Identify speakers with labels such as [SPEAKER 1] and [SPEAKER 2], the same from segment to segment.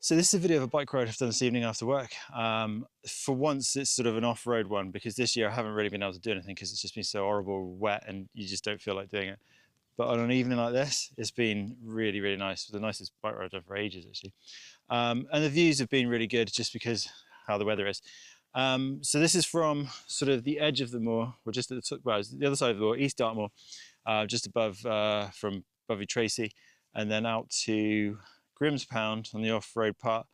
[SPEAKER 1] So this is a video of a bike ride I've done this evening after work. For once it's sort of an off-road one, because this year I haven't really been able to do anything because it's just been so horrible wet and you just don't feel like doing it. But on an evening like this, it's been really, really nice. The nicest bike ride I've done for ages, actually. And the views have been really good just because how the weather is. So this is from sort of the edge of the moor, or just at the, well, the other side of the moor, East Dartmoor, just above from Boggy Tracy, and then out to Grimspound on the off-road part,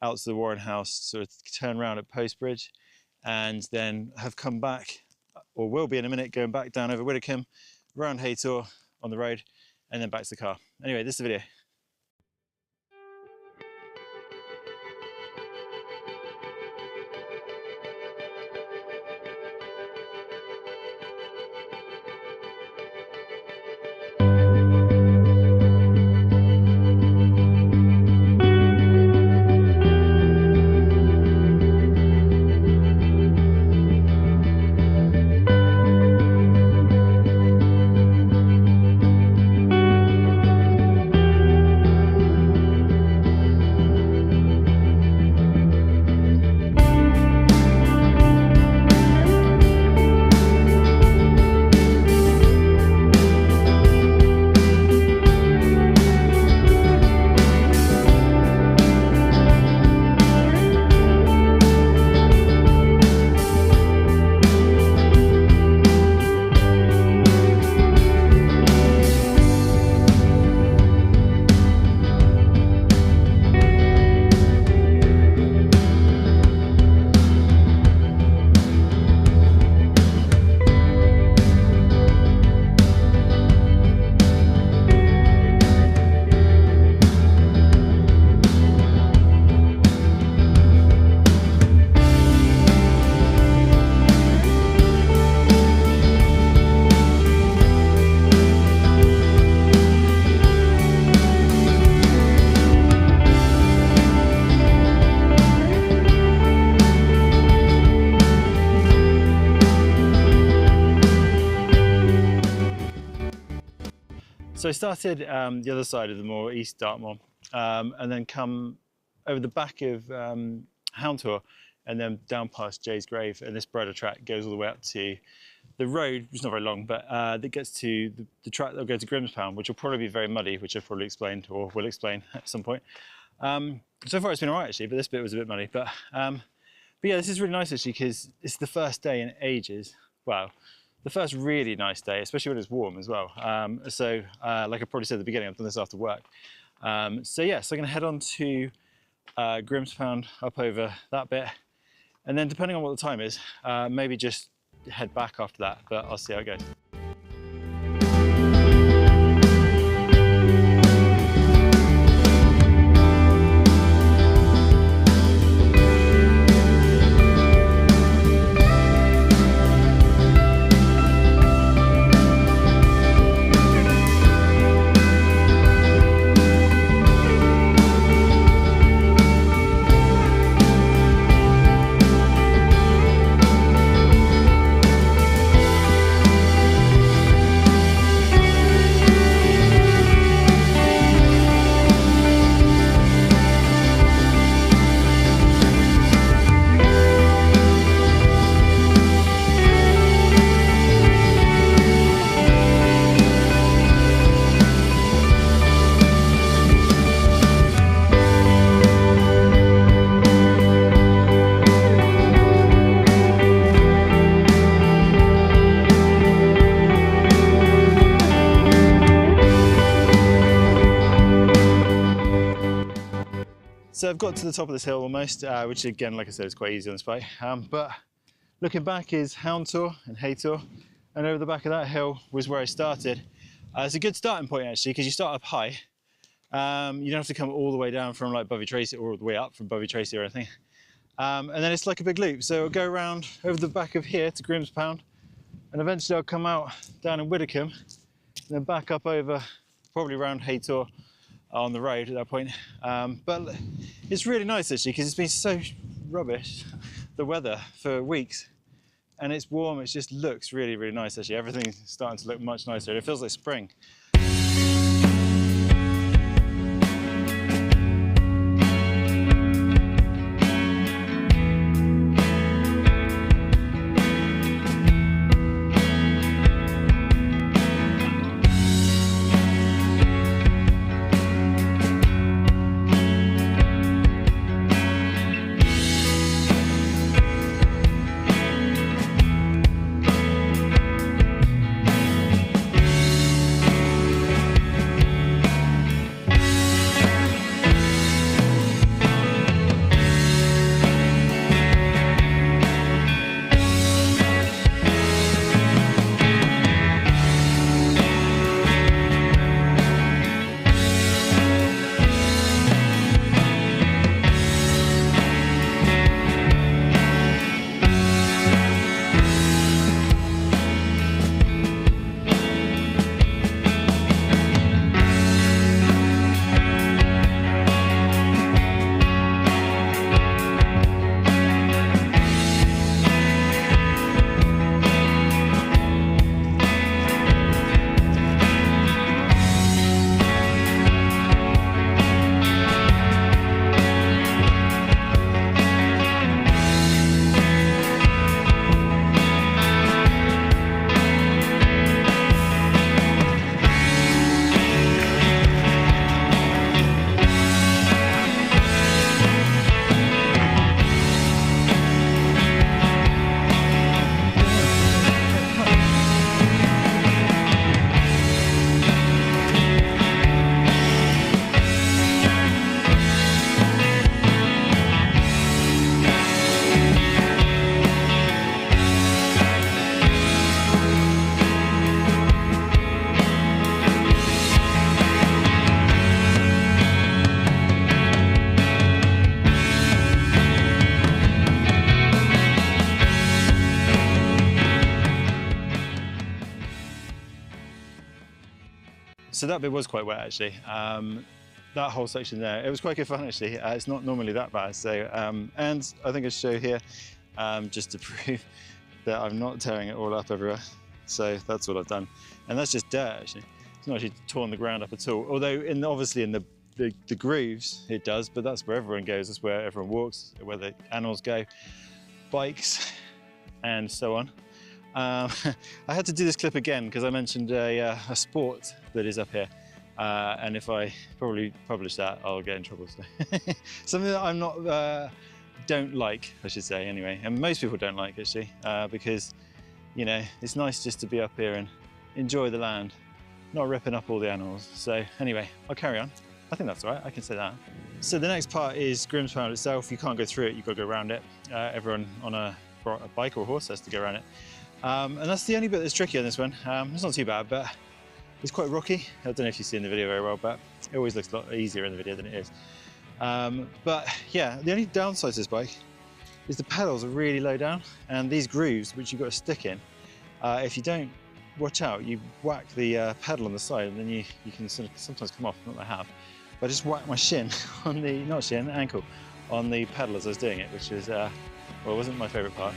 [SPEAKER 1] out to the Warren House, sort of turn around at Post Bridge, and then have come back, or will be in a minute, going back down over Widdicombe, round Haytor on the road, and then back to the car. Anyway, this is the video. So I started the other side of the moor, East Dartmoor, and then come over the back of Houndtor, and then down past Jay's Grave, and this bridle track goes all the way up to the road, which is not very long, but that gets to the track that'll go to Grimspound, which will probably be very muddy, which I've probably explained, or will explain at some point. So far it's been all right actually, but this bit was a bit muddy. But yeah, this is really nice actually, because it's the first day in ages. Wow. The first really nice day, especially when it's warm as well. Like I probably said at the beginning, I've done this after work. So yeah, so I'm gonna head on to Grimspound, up over that bit. And then depending on what the time is, maybe just head back after that, but I'll see how it goes. So I've got to the top of this hill almost, which again, like I said, is quite easy on this bike. But looking back is Houndtor and Haytor, and over the back of that hill was where I started. It's a good starting point actually, because you start up high. You don't have to come all the way down from like Boggy Tracy, or all the way up from Boggy Tracy or anything. And then it's like a big loop. So it'll go around over the back of here to Grimspound, and eventually I'll come out down in Widdicombe, and then back up over, probably around Haytor, on the road at that point. But it's really nice actually, because it's been so rubbish, the weather, for weeks, and it's warm. It just looks really, really nice actually. Everything's starting to look much nicer. It feels like spring. So that bit was quite wet actually. That whole section there, it was quite good fun actually. It's not normally that bad. So, and I think I show here, just to prove that I'm not tearing it all up everywhere. So that's what I've done. And that's just dirt actually. It's not actually torn the ground up at all. Although obviously in the grooves it does, but that's where everyone goes. That's where everyone walks, where the animals go, bikes, and so on. I had to do this clip again because I mentioned a sport that is up here. And if I probably publish that, I'll get in trouble. So something that I'm not, don't like, I should say anyway. And most people don't like actually, because, you know, it's nice just to be up here and enjoy the land, not ripping up all the animals. So anyway, I'll carry on. I think that's all right, I can say that. So the next part is Grimspound itself. You can't go through it, you've got to go around it. Everyone on a bike or horse has to go around it. And that's the only bit that's tricky on this one. It's not too bad, but it's quite rocky. I don't know if you see in the video very well, but it always looks a lot easier in the video than it is. But yeah, the only downside to this bike is the pedals are really low down, and these grooves, which you've got to stick in, if you don't watch out, you whack the pedal on the side, and then you can sort of sometimes come off, not that I have. But I just whacked my shin on the, not shin, ankle, on the pedal as I was doing it, which is, well, it wasn't my favourite part.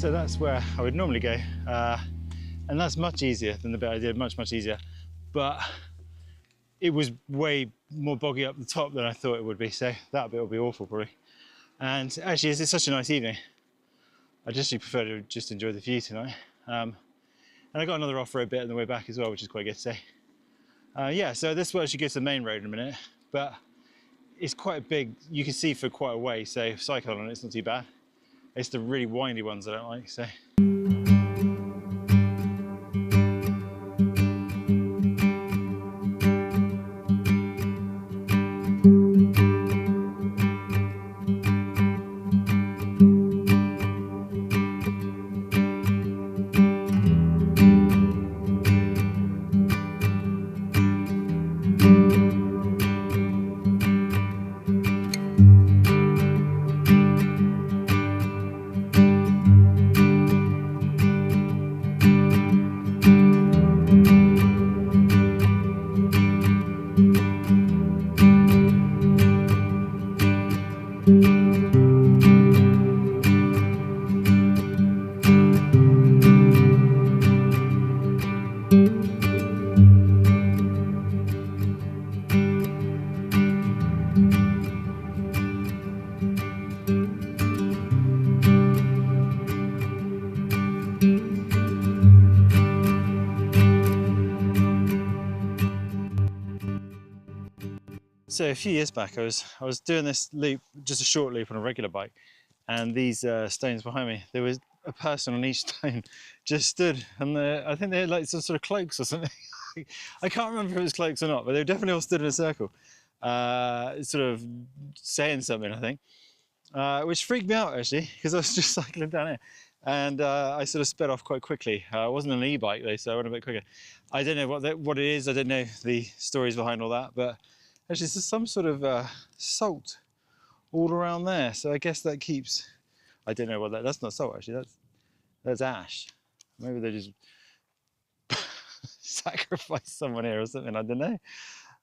[SPEAKER 1] So that's where I would normally go, and that's much easier than the bit I did, much easier, but it was way more boggy up the top than I thought it would be, so that bit will be awful probably. And actually, it's such a nice evening, I just prefer to just enjoy the view tonight. And I got another off-road bit on the way back as well, which is quite good to say. Yeah, so this will actually go to the main road in a minute, but it's quite big, you can see for quite a way, so cycle on it, it's not too bad. It's the really windy ones I don't like, so. So a few years back, I was doing this loop, just a short loop on a regular bike, and these stones behind me, there was a person on each stone just stood, and I think they had like some sort of cloaks or something. I can't remember if it was cloaks or not, but they were definitely all stood in a circle, sort of saying something, I think, which freaked me out actually, because I was just cycling down here. And I sort of sped off quite quickly. It wasn't an e-bike though, so I went a bit quicker. I don't know what it is, I don't know the stories behind all that, but actually there's some sort of salt all around there. So I guess that keeps, I don't know what that's not salt actually, that's ash. Maybe they just sacrificed someone here or something, I don't know.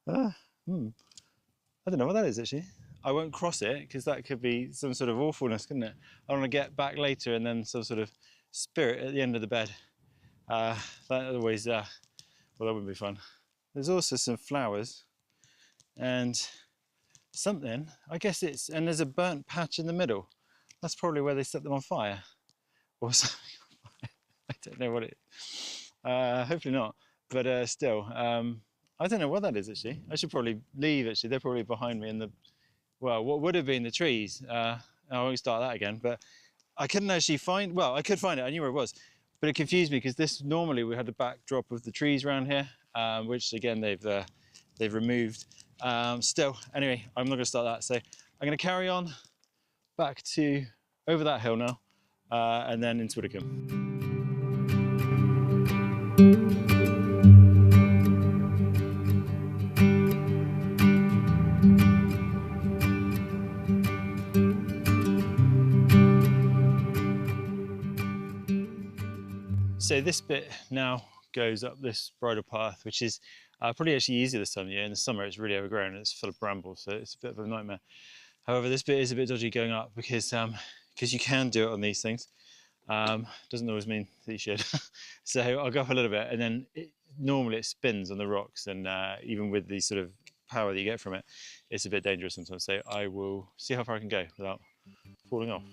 [SPEAKER 1] I don't know what that is actually. I won't cross it because that could be some sort of awfulness, couldn't it? I want to get back later and then some sort of spirit at the end of the bed. That always, well, that wouldn't be fun. There's also some flowers and something, I guess and there's a burnt patch in the middle. That's probably where they set them on fire or something. I don't know what it is. Hopefully not, but still, I don't know what that is actually. I should probably leave actually. They're probably behind me in the, well, what would have been the trees. I won't start that again, but I couldn't actually find, well, I could find it, I knew where it was, but it confused me because this, normally we had the backdrop of the trees around here, which again, they've removed. Still, anyway, I'm not gonna start that. So I'm gonna carry on back to, over that hill now, and then into Widdicombe. So this bit now goes up this bridle path, which is probably actually easier this time of year. In the summer it's really overgrown and it's full of brambles, so it's a bit of a nightmare. However, this bit is a bit dodgy going up because you can do it on these things. Doesn't always mean that you should. So I'll go up a little bit and then normally it spins on the rocks, and even with the sort of power that you get from it, it's a bit dangerous sometimes. So I will see how far I can go without falling off.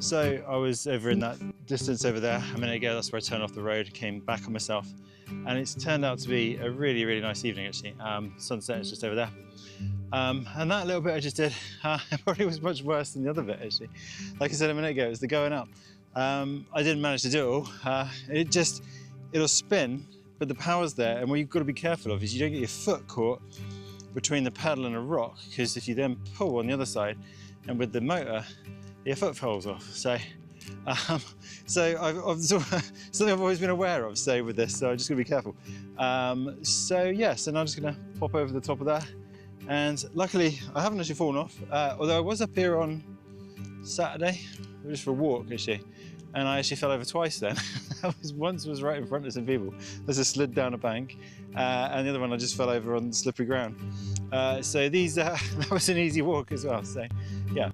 [SPEAKER 1] So I was over in that distance over there a minute ago. That's where I turned off the road, came back on myself, and it's turned out to be a really, really nice evening actually. Sunset is just over there. And that little bit I just did, it probably was much worse than the other bit actually. Like I said a minute ago, it was the going up. I didn't manage to do it all. It'll spin, but the power's there, and what you've got to be careful of is you don't get your foot caught between the pedal and a rock, because if you then pull on the other side, and with the motor, your foot falls off. So, something I've always been aware of. So with this, so I'm just gonna be careful. So yeah, so now I'm just gonna pop over the top of that. And luckily, I haven't actually fallen off. Although I was up here on Saturday, just for a walk actually, and I actually fell over twice then. Once was right in front of some people. I just slid down a bank, and the other one I just fell over on slippery ground. So these, that was an easy walk as well. So yeah.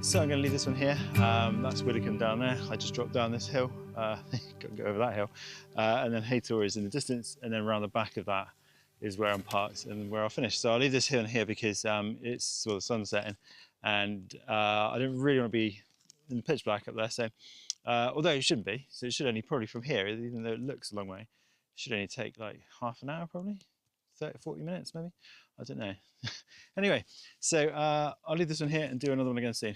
[SPEAKER 1] So I'm going to leave this one here. That's Widdicombe down there. I just dropped down this hill, got to go over that hill, and then Haytor is in the distance, and then around the back of that is where I'm parked and where I'll finish. So I'll leave this hill and here because it's, well, the sun's setting, and I don't really want to be in the pitch black up there. So although it shouldn't be, so it should only probably from here, even though it looks a long way, it should only take like half an hour probably, 30, 40 minutes maybe. I don't know. Anyway, so I'll leave this one here and do another one again soon.